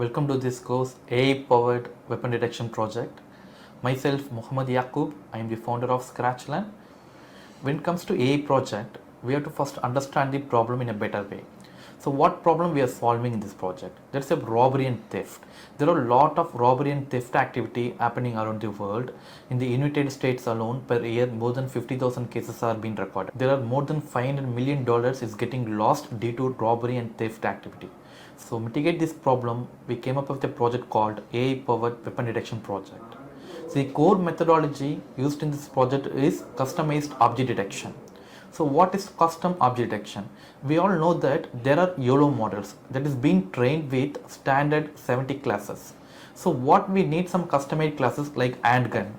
Welcome to this course AI-powered weapon detection project. Myself, Muhammad Yaqub, I am the founder of Scratchland. When it comes to AI project, we have to first understand the problem in a better way. So what problem we are solving in this project? That's a robbery and theft. There are a lot of robbery and theft activity happening around the world. In the United States alone, per year, more than 50,000 cases are being recorded. There are more than $500 million is getting lost due to robbery and theft activity. So mitigate this problem, we came up with a project called AI-powered weapon detection project. So the core methodology used in this project is customized object detection. So what is custom object detection? We all know that there are YOLO models that is being trained with standard 70 classes. So what we need some customized classes like handgun.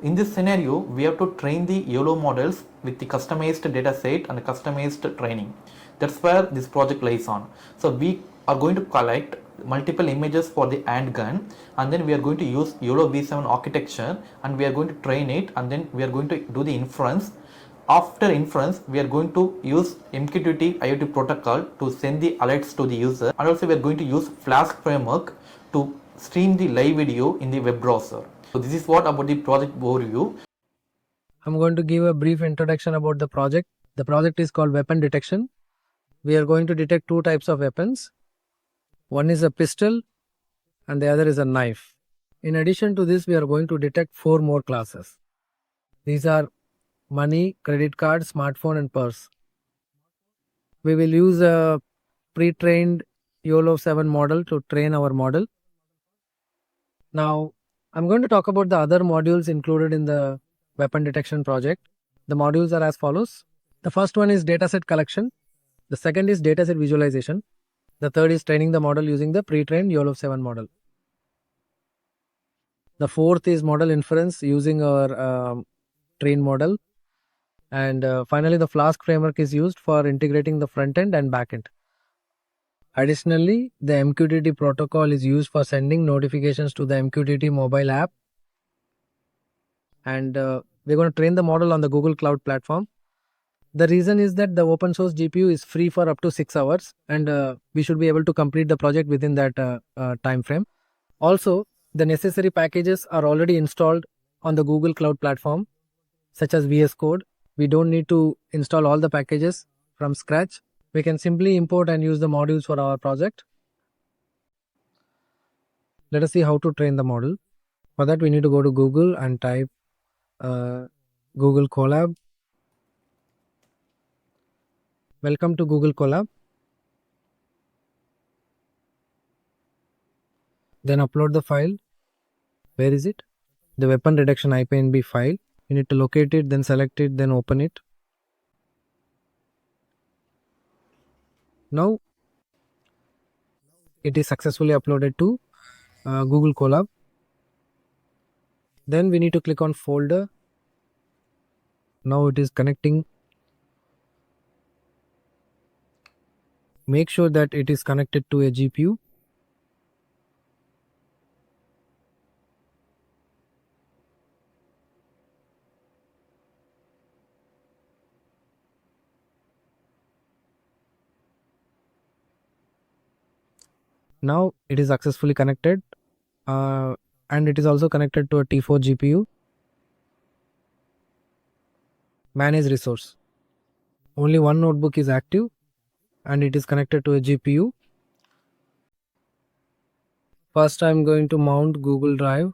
In this scenario, we have to train the YOLO models with the customized data set and customized training. That's where this project lies on. So we are going to collect multiple images for the handgun, and then we are going to use YOLOv8 architecture, and we are going to train it, and then we are going to do the inference. After inference, we are going to use MQTT IoT protocol to send the alerts to the user, and also we are going to use Flask framework to stream the live video in the web browser. So this is what about the project overview. I'm going to give a brief introduction about the project. The project is called weapon detection. We are going to detect two types of weapons. One is a pistol and the other is a knife. In addition to this, we are going to detect 4 more classes. These are money, credit card, smartphone and purse. We will use a pre-trained YOLOv8 model to train our model. Now, I'm going to talk about the other modules included in the weapon detection project. The modules are as follows. The first one is dataset collection. The second is dataset visualization. The third is training the model using the pre-trained YOLOv8 model. The fourth is model inference using our trained model. And finally, the Flask framework is used for integrating the front end and back end. Additionally, the MQTT protocol is used for sending notifications to the MQTT mobile app. And we're going to train the model on the Google Cloud platform. The reason is that the open source GPU is free for up to 6 hours, and we should be able to complete the project within that time frame. Also, the necessary packages are already installed on the Google Cloud platform, such as VS Code. We don't need to install all the packages from scratch. We can simply import and use the modules for our project. Let us see how to train the model. For that, we need to go to Google and type Google Colab. Welcome to Google Colab. Then upload the file. Where is it? The weapon detection IPNB file. You need to locate it, then select it, then open it. Now, it is successfully uploaded to Google Colab. Then we need to click on folder. Now it is connecting. Make sure that it is connected to a GPU. Now it is successfully connected and it is also connected to a T4 GPU. Manage resource. Only one notebook is active and it is connected to a GPU. First, I'm going to mount Google Drive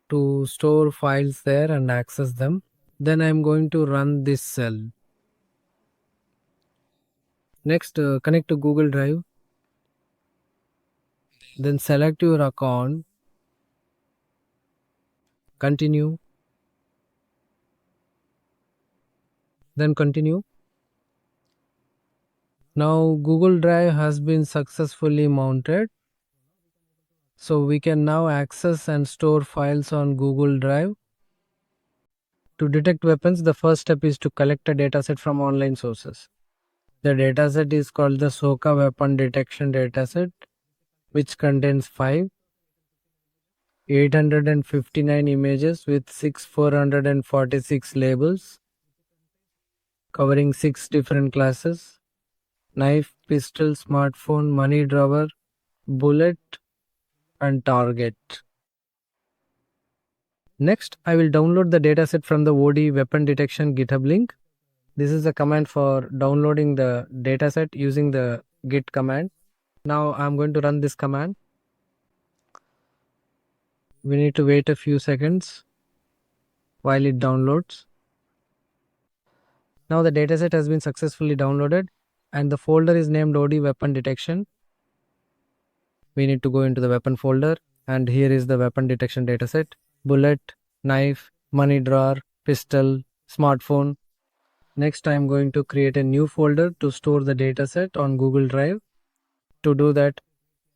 to store files there and access them. Then I'm going to run this cell. Next, connect to Google Drive. Then select your account. Continue. Then continue. Now Google Drive has been successfully mounted. So we can now access and store files on Google Drive. To detect weapons, the first step is to collect a dataset from online sources. The dataset is called the Sohas weapon detection dataset, which contains 859 images with 446 labels, covering 6 different classes: knife, pistol, smartphone, money drawer, bullet and target. Next, I will download the dataset from the OD weapon detection GitHub link. This is a command for downloading the dataset using the git command. Now I'm going to run this command. We need to wait a few seconds while it downloads. Now the dataset has been successfully downloaded and the folder is named OD weapon detection. We need to go into the weapon folder and here is the weapon detection dataset: bullet, knife, money drawer, pistol, smartphone. Next, I am going to create a new folder to store the dataset on Google Drive. To do that,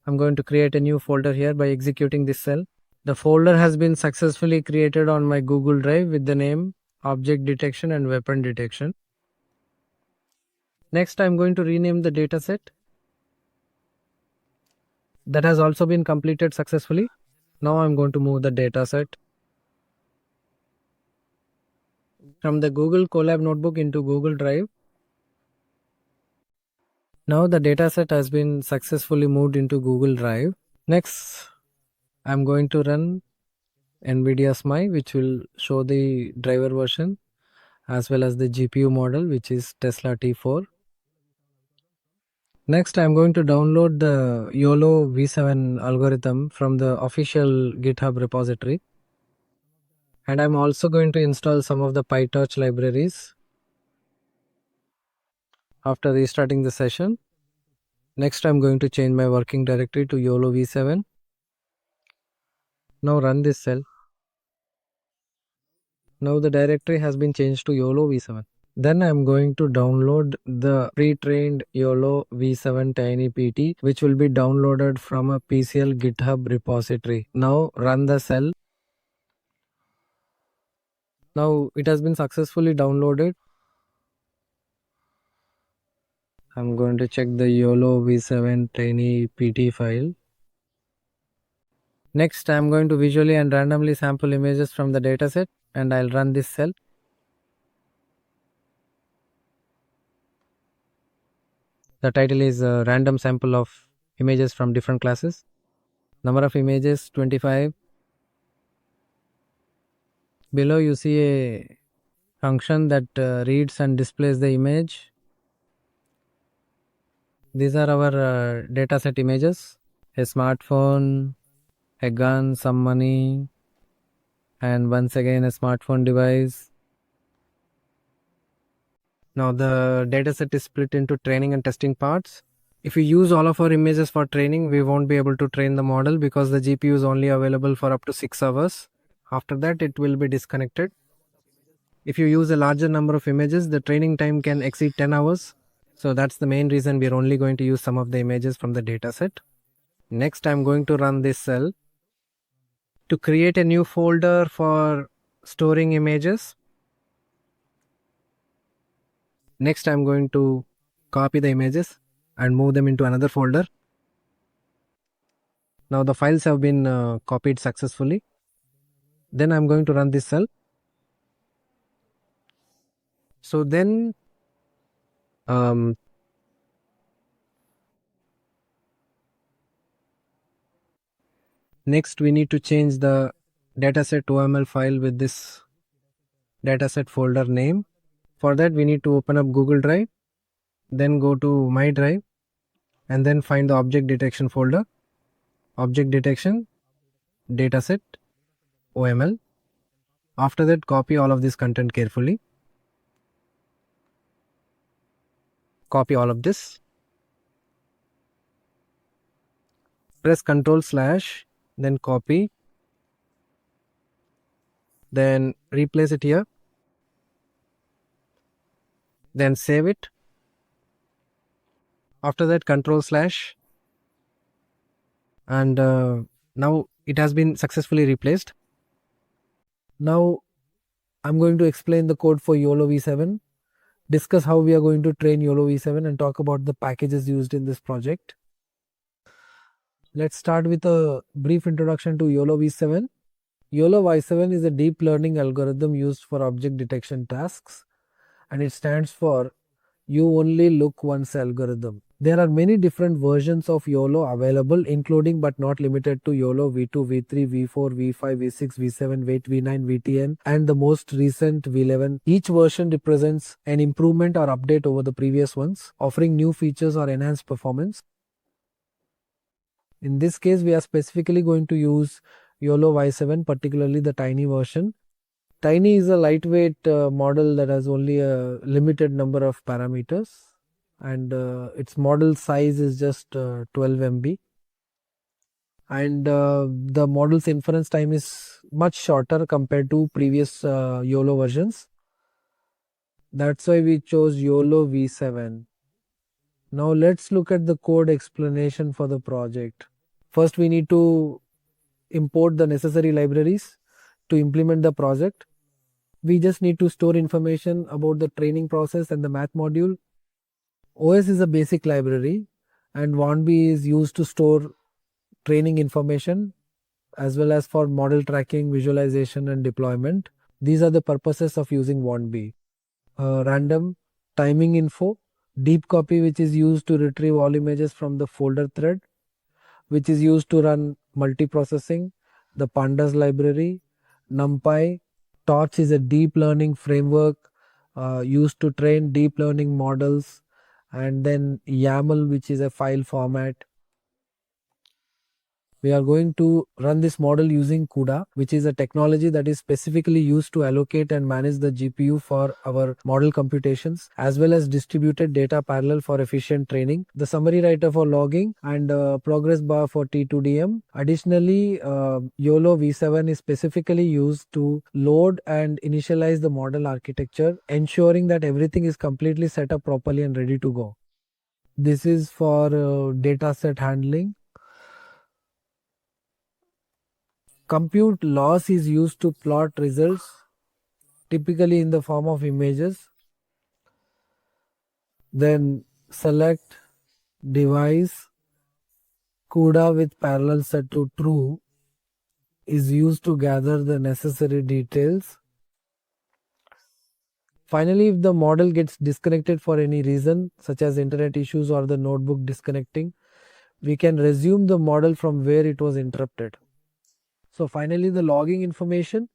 I'm going to create a new folder here by executing this cell. The folder has been successfully created on my Google Drive with the name Object Detection and Weapon Detection. Next, I'm going to rename the dataset. That has also been completed successfully. Now I'm going to move the dataset from the Google Colab notebook into Google Drive. Now the dataset has been successfully moved into Google Drive. Next, I'm going to run NVIDIA SMI, which will show the driver version as well as the GPU model, which is Tesla T4. Next, I'm going to download the YOLOv8 algorithm from the official GitHub repository. And I'm also going to install some of the PyTorch libraries after restarting the session. Next, I'm going to change my working directory to YOLOv8. Now run this cell. Now the directory has been changed to YOLOv8. Then I'm going to download the pre-trained YOLOv8 tiny PT, which will be downloaded from a PCL GitHub repository. Now run the cell. Now it has been successfully downloaded. I'm going to check the YOLOv8 tiny PT file. Next, I'm going to visually and randomly sample images from the dataset and I'll run this cell. The title is a random sample of images from different classes. Number of images 25. Below you see a function that reads and displays the image. These are our dataset images: a smartphone, a gun, some money, and once again a smartphone device. Now the dataset is split into training and testing parts. If we use all of our images for training, we won't be able to train the model because the GPU is only available for up to 6 hours. After that, it will be disconnected. If you use a larger number of images, the training time can exceed 10 hours. So that's the main reason we are only going to use some of the images from the dataset. Next, I'm going to run this cell to create a new folder for storing images. Next, I'm going to copy the images and move them into another folder. Now the files have been copied successfully. Then I'm going to run this cell. So then next we need to change the dataset OML file with this dataset folder name. For that, we need to open up Google Drive, then go to My Drive, and then find the object detection folder, object detection, dataset, OML. After that, copy all of this content carefully. Copy all of this. Press Ctrl/, then copy. Then replace it here. Then save it. After that, Ctrl/, and now it has been successfully replaced. Now I'm going to explain the code for YOLOv8, discuss how we are going to train YOLOv8, and talk about the packages used in this project. Let's start with a brief introduction to YOLOv8. YOLOv8 is a deep learning algorithm used for object detection tasks, and it stands for You Only Look Once algorithm. There are many different versions of YOLO available, including but not limited to YOLO V2, V3, V4, V5, V6, V7, V8, V9, VTN, and the most recent V11. Each version represents an improvement or update over the previous ones, offering new features or enhanced performance. In this case, we are specifically going to use YOLOv8, particularly the tiny version. Tiny is a lightweight model that has only a limited number of parameters, and its model size is just 12 MB. And the model's inference time is much shorter compared to previous YOLO versions. That's why we chose YOLOv8. Now let's look at the code explanation for the project. First, we need to import the necessary libraries to implement the project. We just need to store information about the training process and the math module. OS is a basic library, and WANB is used to store training information as well as for model tracking, visualization, and deployment. These are the purposes of using WANB. Random timing info, deep copy, which is used to retrieve all images from the folder thread, which is used to run multiprocessing, the pandas library, NumPy. Torch is a deep learning framework used to train deep learning models, and then YAML, which is a file format. We are going to run this model using CUDA, which is a technology that is specifically used to allocate and manage the GPU for our model computations, as well as distributed data parallel for efficient training, the summary writer for logging, and progress bar for T2DM. Additionally, YOLOv8 is specifically used to load and initialize the model architecture, ensuring that everything is completely set up properly and ready to go. This is for dataset handling. Compute loss is used to plot results, typically in the form of images. Then select device CUDA with parallel set to true is used to gather the necessary details. Finally, if the model gets disconnected for any reason, such as internet issues or the notebook disconnecting, we can resume the model from where it was interrupted. So finally, the logging information.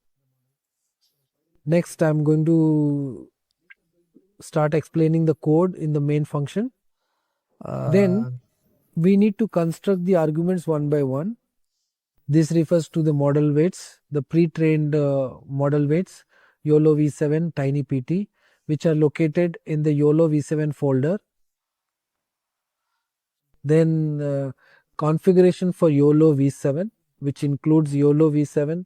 Next, I'm going to start explaining the code in the main function. Then we need to construct the arguments one by one. This refers to the model weights, the pre-trained model weights, YOLOv8 tiny pt, which are located in the YOLOv8 folder. Then configuration for YOLOv8, which includes YOLOv8,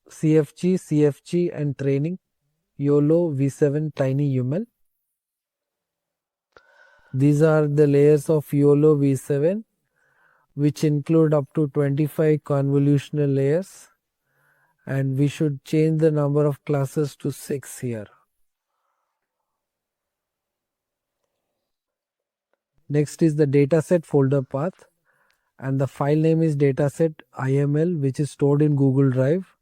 CFG, and training, YOLOv8 tinyuml. These are the layers of YOLOv8, which include up to 25 convolutional layers, and we should change the number of classes to 6 here. Next is the dataset folder path, and the file name is dataset iml, which is stored in Google Drive.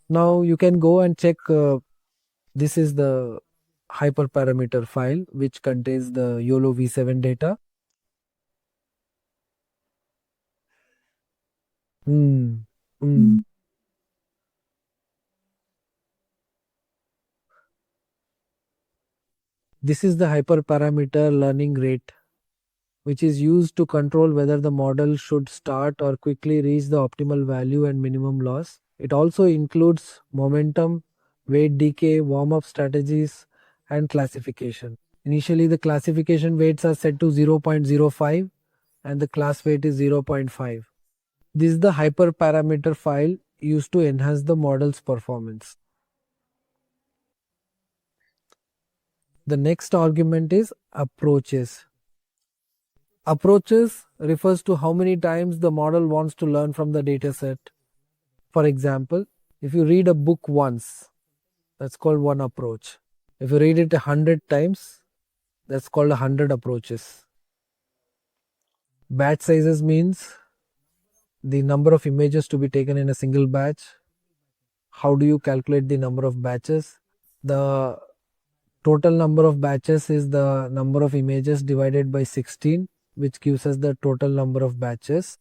Now you can go and check, this is the hyperparameter file which contains the YOLOv8 data. This is the hyperparameter learning rate, which is used to control whether the model should start or quickly reach the optimal value and minimum loss. It also includes momentum, weight decay, warm-up strategies, and classification. Initially, the classification weights are set to 0.05 and the class weight is 0.5. This is the hyperparameter file used to enhance the model's performance. The next argument is approaches. Approaches refers to how many times the model wants to learn from the dataset. For example, if you read a book once, that's called one approach. If you read it 100 times, that's called 100 approaches. Batch sizes means the number of images to be taken in a single batch. How do you calculate the number of batches? The total number of batches is the number of images divided by 16, which gives us the total number of batches.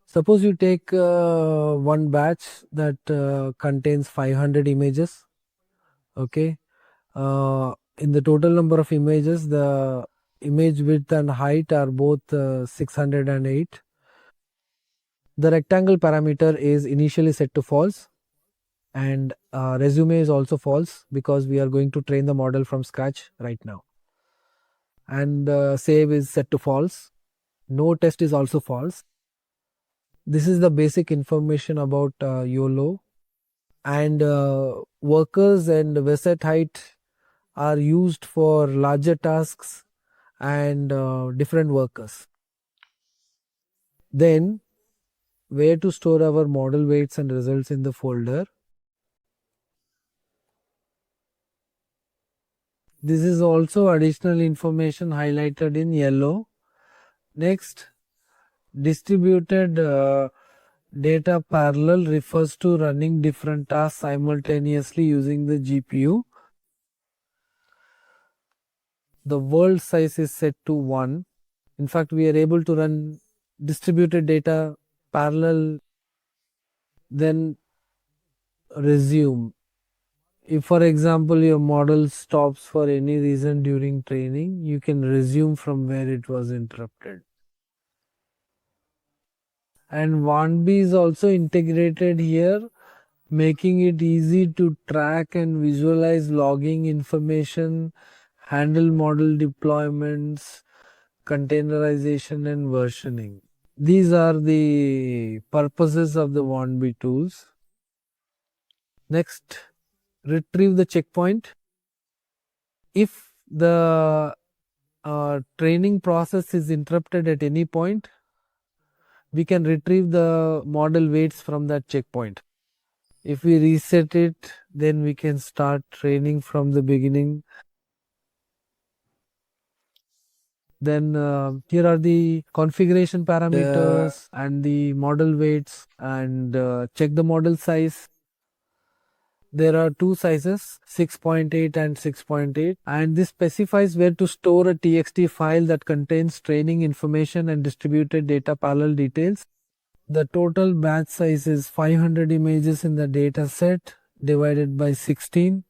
Suppose you take one batch that contains 500 images. Okay. In the total number of images, the image width and height are both 608. The rectangle parameter is initially set to false, and resume is also false because we are going to train the model from scratch right now. And save is set to false. No test is also false. This is the basic information about YOLO. And workers and website height are used for larger tasks and different workers. Then where to store our model weights and results in the folder. This is also additional information highlighted in yellow. Next, distributed data parallel refers to running different tasks simultaneously using the GPU. The world size is set to 1. In fact, we are able to run distributed data parallel, then resume. If, for example, your model stops for any reason during training, you can resume from where it was interrupted. And YOLOv8 is also integrated here, making it easy to track and visualize logging information, handle model deployments, containerization and versioning. These are the purposes of the YOLOv8 tools. Next, retrieve the checkpoint. If the training process is interrupted at any point, we can retrieve the model weights from that checkpoint. If we reset it, then we can start training from the beginning. Then here are the configuration parameters and the model weights, and check the model size. There are two sizes, 6.8 and 6.8, and this specifies where to store a TXT file that contains training information and distributed data parallel details. The total batch size is 500 images in the data set divided by 16.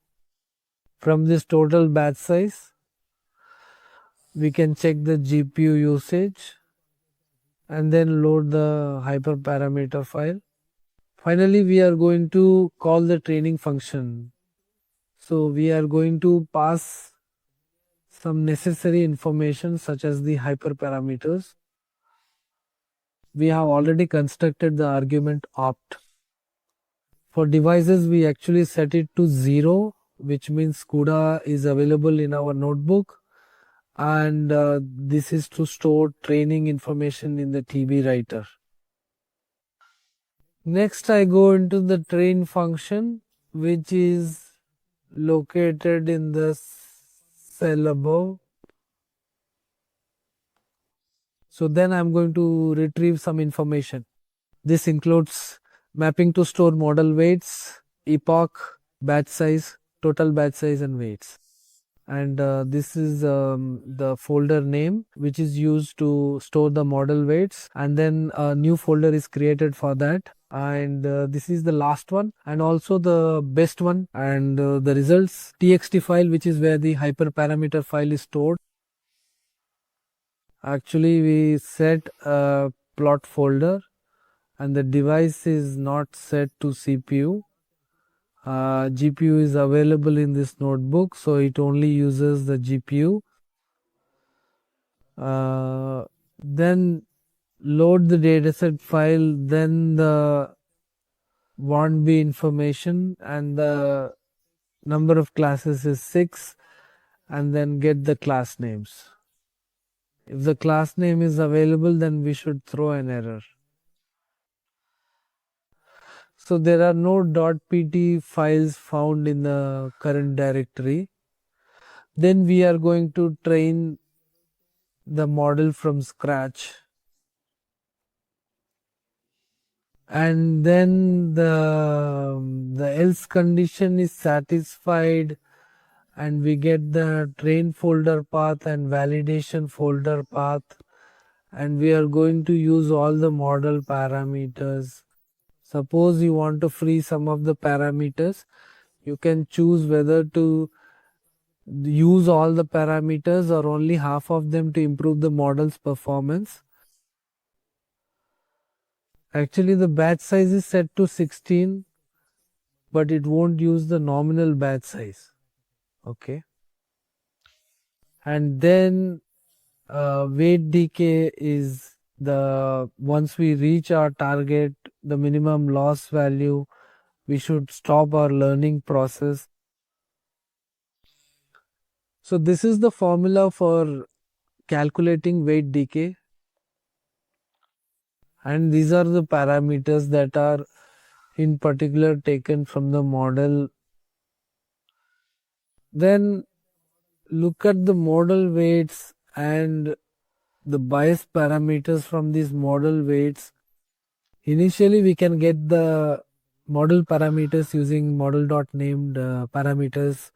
From this total batch size, we can check the GPU usage and then load the hyperparameter file. Finally, we are going to call the training function. So we are going to pass some necessary information such as the hyperparameters. We have already constructed the argument opt. For devices, we actually set it to 0, which means CUDA is available in our notebook, and this is to store training information in the TB writer. Next, I go into the train function, which is located in the cell above. So then I'm going to retrieve some information. This includes mapping to store model weights, epoch, batch size, total batch size and weights. And this is the folder name which is used to store the model weights, and then a new folder is created for that. And this is the last one and also the best one, and the results txt file, which is where the hyperparameter file is stored. Actually, we set a plot folder and the device is not set to CPU. GPU is available in this notebook, so it only uses the GPU. Then load the dataset file, then the YOLOv8 information, and the number of classes is 6, and then get the class names. If the class name is available, then we should throw an error. So there are no .pt files found in the current directory. Then we are going to train the model from scratch. And then the else condition is satisfied and we get the train folder path and validation folder path, and we are going to use all the model parameters. Suppose you want to free some of the parameters, you can choose whether to use all the parameters or only half of them to improve the model's performance. Actually, the batch size is set to 16, but it won't use the nominal batch size. Okay. And then weight decay is the once we reach our target, the minimum loss value, we should stop our learning process. So this is the formula for calculating weight decay, and these are the parameters that are in particular taken from the model. Then look at the model weights and the bias parameters from these model weights. Initially we can get the model parameters using model.named parameters.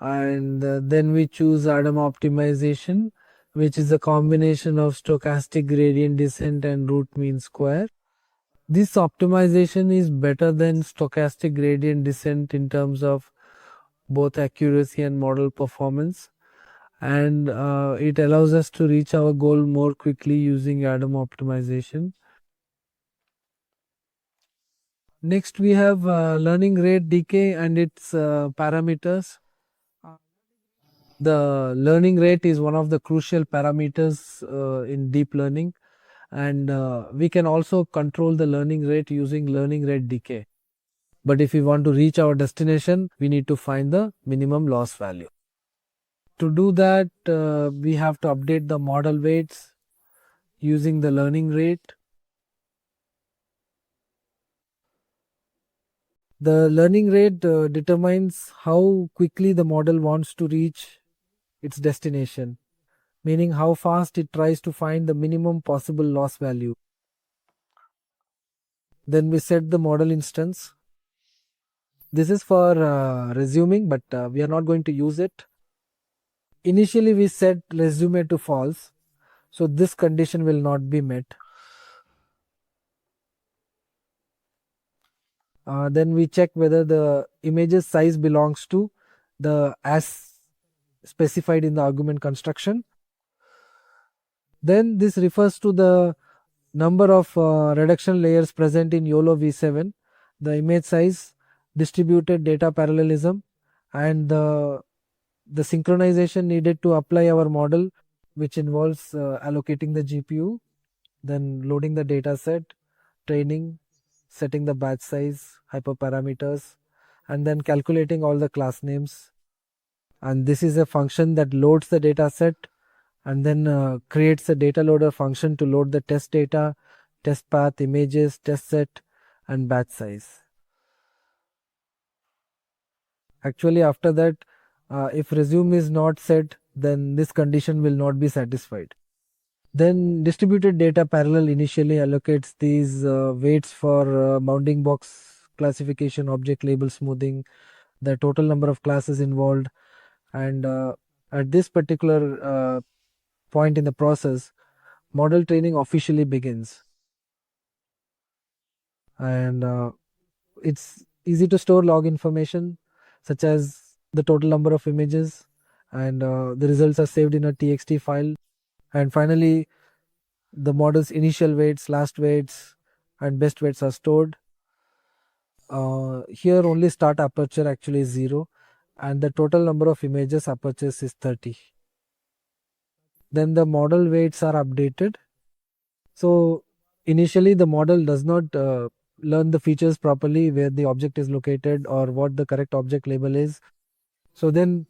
And then we choose Adam optimization, which is a combination of stochastic gradient descent and root mean square. This optimization is better than stochastic gradient descent in terms of both accuracy and model performance, and it allows us to reach our goal more quickly using Adam optimization. Next we have learning rate decay and its parameters. The learning rate is one of the crucial parameters in deep learning, and we can also control the learning rate using learning rate decay. But if we want to reach our destination, we need to find the minimum loss value. To do that, we have to update the model weights using the learning rate. The learning rate determines how quickly the model wants to reach its destination, meaning how fast it tries to find the minimum possible loss value. Then we set the model instance. This is for resuming, but we are not going to use it. Initially we set resume to false, so this condition will not be met. Then we check whether the image's size belongs to the as specified in the argument construction. Then this refers to the number of reduction layers present in YOLOv8, the image size, distributed data parallelism, and the synchronization needed to apply our model, which involves allocating the GPU, then loading the dataset, training, setting the batch size, hyperparameters, and then calculating all the class names. And this is a function that loads the dataset and then creates a data loader function to load the test data, test path, images, test set, and batch size. Actually, after that, if resume is not set, then this condition will not be satisfied. Then distributed data parallel initially allocates these weights for bounding box classification, object label smoothing, the total number of classes involved, and at this particular point in the process, model training officially begins. And it's easy to store log information such as the total number of images, and the results are saved in a txt file. And finally, the model's initial weights, last weights, and best weights are stored. Here only start aperture actually is 0, and the total number of images apertures is 30. Then the model weights are updated. So initially the model does not learn the features properly, where the object is located or what the correct object label is. So then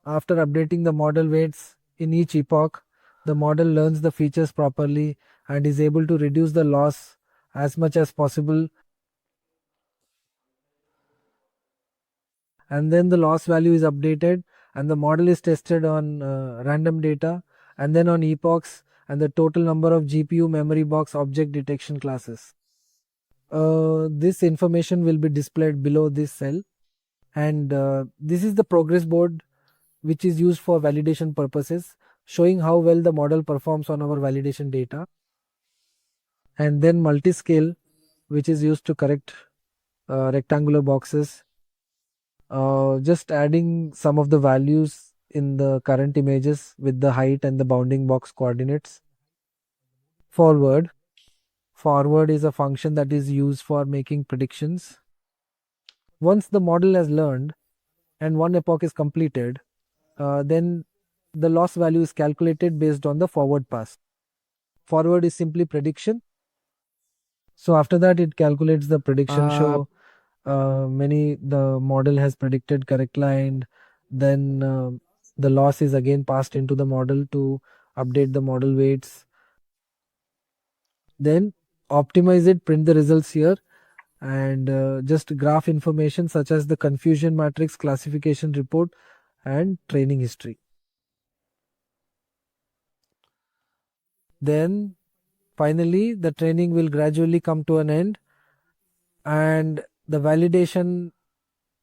after updating the model weights in each epoch, the model learns the features properly and is able to reduce the loss as much as possible. And then the loss value is updated and the model is tested on random data and then on epochs and the total number of GPU memory box object detection classes. this information will be displayed below this cell, and this is the progress board which is used for validation purposes, showing how well the model performs on our validation data. And then multi-scale, which is used to correct rectangular boxes, just adding some of the values in the current images with the height and the bounding box coordinates. Forward is a function that is used for making predictions. Once the model has learned and one epoch is completed, then the loss value is calculated based on the forward pass. Forward is simply prediction. So after that, it calculates the prediction. Show the model has predicted correct line. Then the loss is again passed into the model to update the model weights. Then optimize it, print the results here, and just graph information such as the confusion matrix, classification report, and training history. Then finally, the training will gradually come to an end, and the validation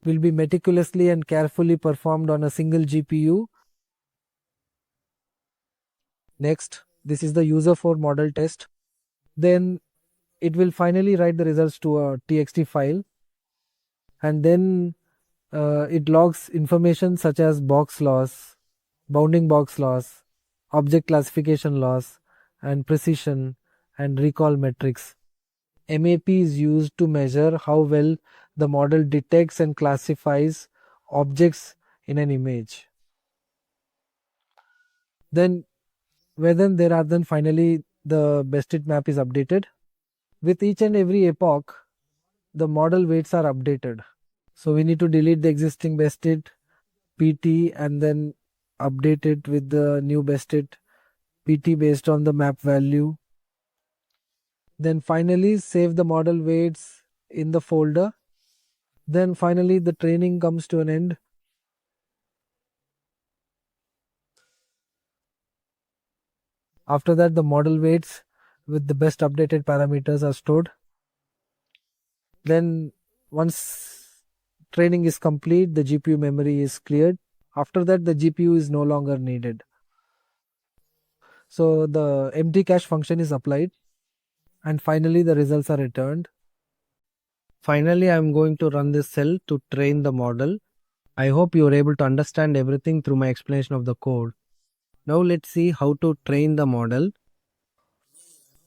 will be meticulously and carefully performed on a single GPU. Next, this is the user for model test. Then it will finally write the results to a TXT file, and then it logs information such as box loss, bounding box loss, object classification loss, and precision and recall metrics. MAP is used to measure how well the model detects and classifies objects in an image. Then finally the bested map is updated. With each and every epoch, the model weights are updated. So we need to delete the existing bested PT and then update it with the new bested PT based on the map value. Then finally save the model weights in the folder. Then finally the training comes to an end. After that, the model weights with the best updated parameters are stored. Then once training is complete, the GPU memory is cleared. After that, the GPU is no longer needed. So the empty cache function is applied, and finally the results are returned. Finally, I am going to run this cell to train the model. I hope you are able to understand everything through my explanation of the code. Now let's see how to train the model.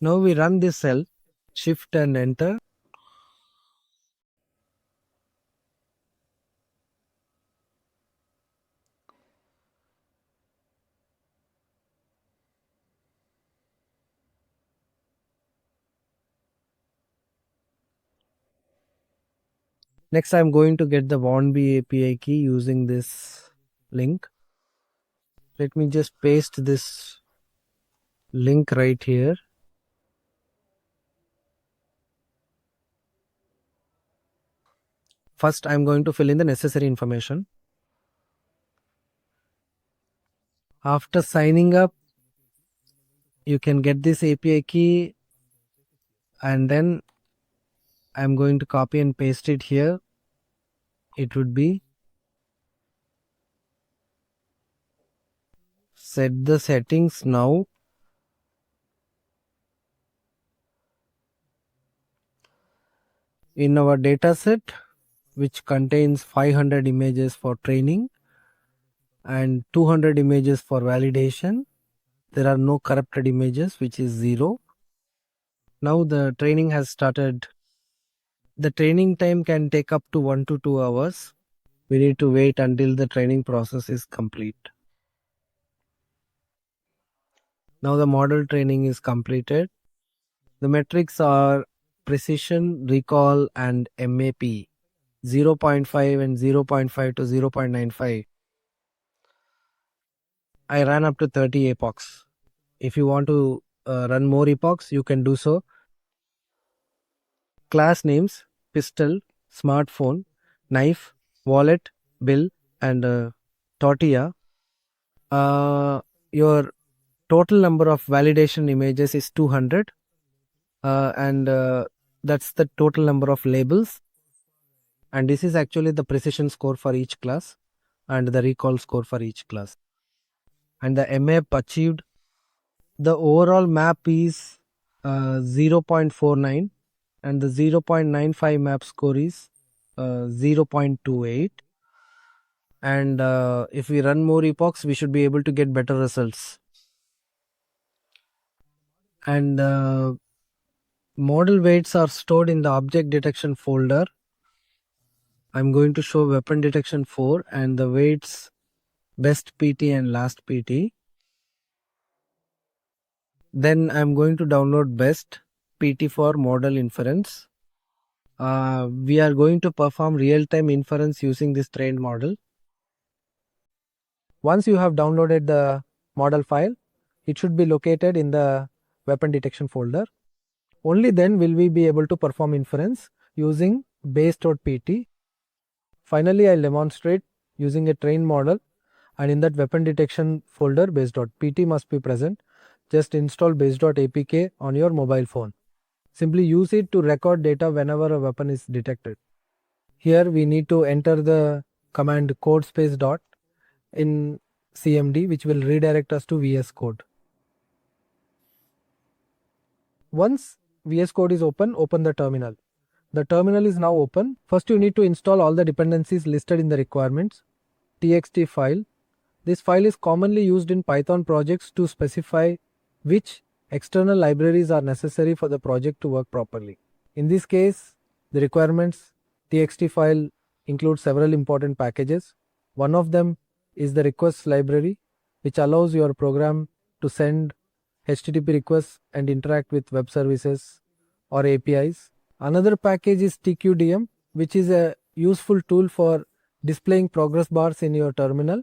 Now we run this cell, shift and enter. Next, I am going to get the Warnby API key using this link. Let me just paste this link right here. First, I am going to fill in the necessary information. After signing up, you can get this API key, and then I am going to copy and paste it here. It would be set the settings now. In our dataset, which contains 500 images for training and 200 images for validation, there are no corrupted images, which is 0. Now the training has started. The training time can take up to 1 to 2 hours. We need to wait until the training process is complete. Now the model training is completed. The metrics are precision, recall, and MAP. 0.5 and 0.5 to 0.95. I ran up to 30 epochs. If you want to run more epochs, you can do so. Class names: pistol, smartphone, knife, wallet, bill, and tortilla. Your total number of validation images is 200, and that's the total number of labels, and this is actually the precision score for each class and the recall score for each class. And the map achieved, the overall map is 0.49 and the 0.95 map score is 0.28, and if we run more epochs we should be able to get better results. And model weights are stored in the object detection folder. I'm going to show weapon detection 4 and the weights best PT and last PT. Then I'm going to download best PT for model inference. We are going to perform real-time inference using this trained model. Once you have downloaded the model file, it should be located in the weapon detection folder. Only then will we be able to perform inference using base.pt. Finally, I'll demonstrate using a trained model, and in that weapon detection folder base.pt must be present. Just install base.apk on your mobile phone. Simply use it to record data whenever a weapon is detected. Here we need to enter the command code space dot in CMD, which will redirect us to VS Code. Once VS Code is open the terminal. The terminal is now open. First you need to install all the dependencies listed in the requirements. txt file. This file is commonly used in Python projects to specify which external libraries are necessary for the project to work properly. In this case, the requirements txt file includes several important packages. One of them is the requests library, which allows your program to send HTTP requests and interact with web services or APIs. Another package is tqdm, which is a useful tool for displaying progress bars in your terminal,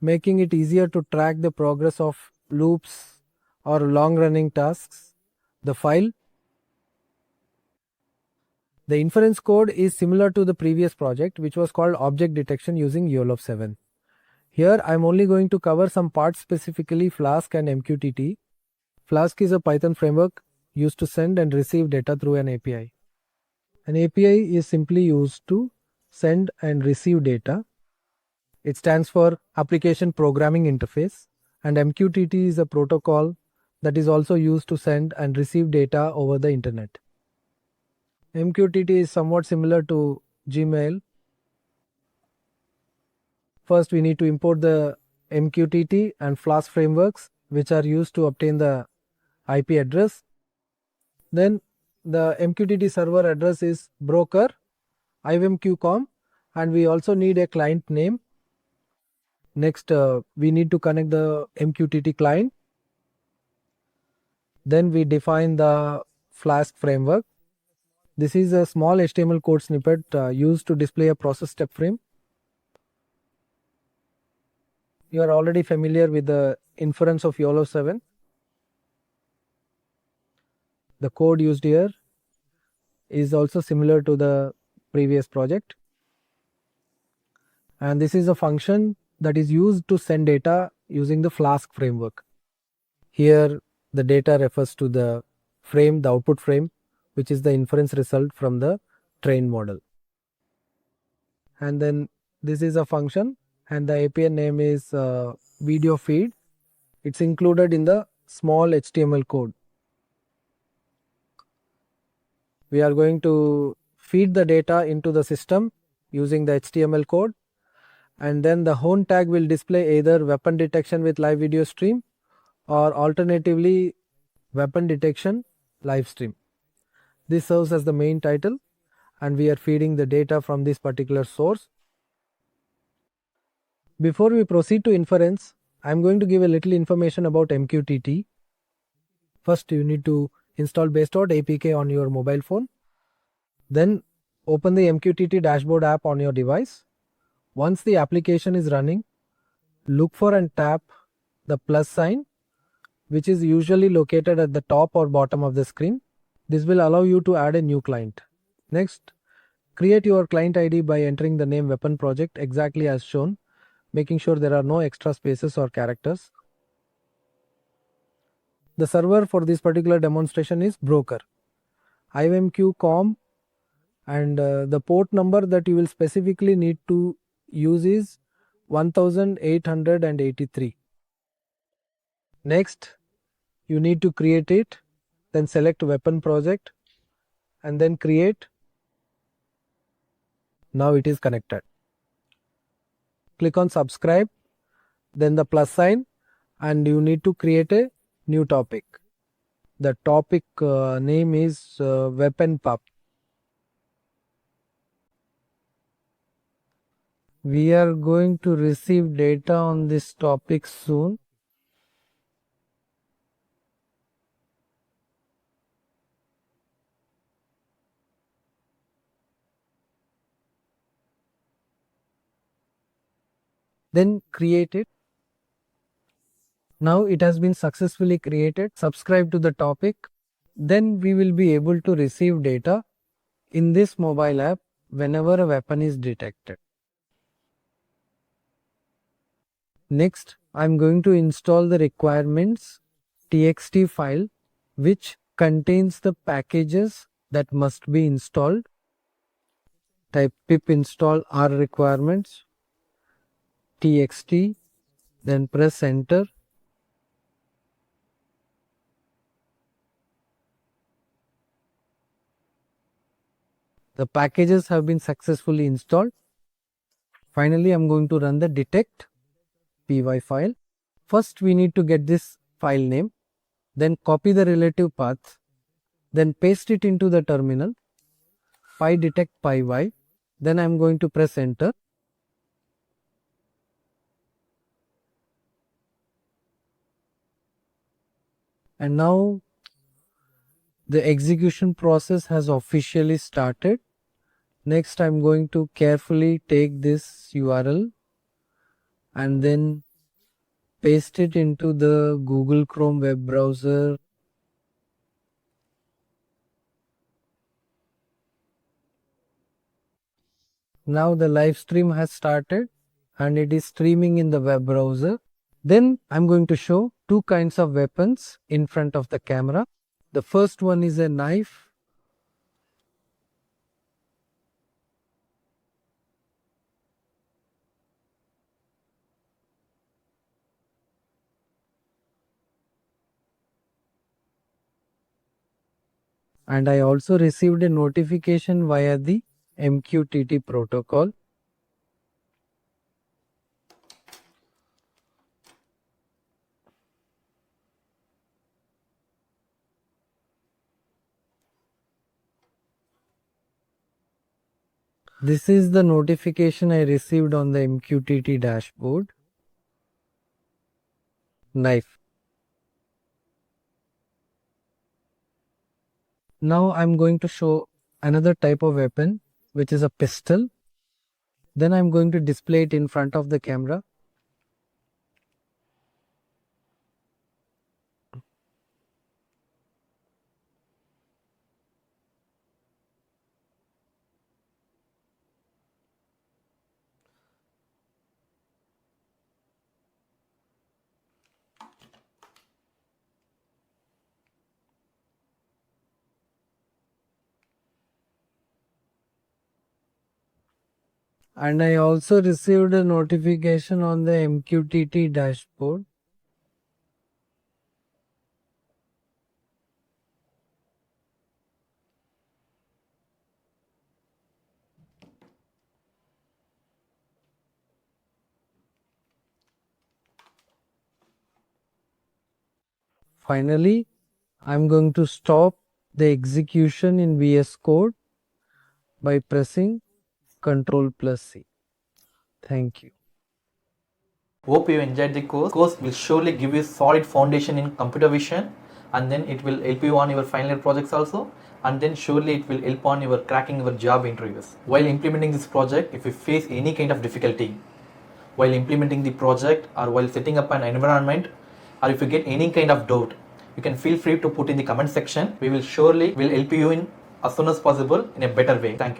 making it easier to track the progress of loops or long-running tasks. The file. The inference code is similar to the previous project, which was called object detection using YOLOv8. Here I am only going to cover some parts, specifically Flask and MQTT. Flask is a Python framework used to send and receive data through an API. An API is simply used to send and receive data. It stands for Application Programming Interface, and MQTT is a protocol that is also used to send and receive data over the internet. MQTT is somewhat similar to Gmail. First we need to import the MQTT and Flask frameworks, which are used to obtain the IP address. Then the MQTT server address is broker ivmqcom, and we also need a client name. Next we need to connect the MQTT client. Then we define the Flask framework. This is a small HTML code snippet used to display a process step frame. You are already familiar with the inference of YOLOv8. The code used here is also similar to the previous project, and this is a function that is used to send data using the Flask framework. Here the data refers to the frame, the output frame, which is the inference result from the trained model. And then this is a function, and the API name is video feed. It's included in the small HTML code. We are going to feed the data into the system using the HTML code, and then the home tag will display either weapon detection with live video stream or alternatively weapon detection live stream. This serves as the main title, and we are feeding the data from this particular source. Before we proceed to inference, I am going to give a little information about MQTT. First you need to install base.apk on your mobile phone. Then open the MQTT dashboard app on your device. Once the application is running, look for and tap the plus sign, which is usually located at the top or bottom of the screen. This will allow you to add a new client. Next, create your client ID by entering the name weapon project exactly as shown, making sure there are no extra spaces or characters. The server for this particular demonstration is broker. IMQ COM, and the port number that you will specifically need to use is 1883. Next, you need to create it, then select weapon project and then create. Now it is connected. Click on subscribe, then the plus sign, and you need to create a new topic. The topic name is weapon pub. We are going to receive data on this topic soon. Then create it. Now it has been successfully created. Subscribe to the topic. Then we will be able to receive data in this mobile app whenever a weapon is detected. Next, I am going to install the requirements txt file which contains the packages that must be installed. Type pip install r requirements txt, then press enter. The packages have been successfully installed. Finally, I am going to run the detect py file. First, we need to get this file name, then copy the relative path, then paste it into the terminal, py detect py, then I am going to press enter. And now the execution process has officially started. Next, I am going to carefully take this URL and then paste it into the Google Chrome web browser. Now the live stream has started and it is streaming in the web browser. Then I am going to show two kinds of weapons in front of the camera. The first one is a knife. And I also received a notification via the MQTT protocol. This is the notification I received on the MQTT dashboard. Knife. Now I am going to show another type of weapon, which is a pistol. Then I am going to display it in front of the camera. And I also received a notification on the MQTT dashboard. Finally, I am going to stop the execution in VS Code by pressing Ctrl+C. Thank you. Hope you enjoyed the course. Course will surely give you solid foundation in computer vision, and then it will help you on your final year projects also, and then surely it will help on your cracking your job interviews. While implementing this project, if you face any kind of difficulty while implementing the project or while setting up an environment, or if you get any kind of doubt, you can feel free to put in the comment section. We will surely help you in as soon as possible in a better way. Thank you.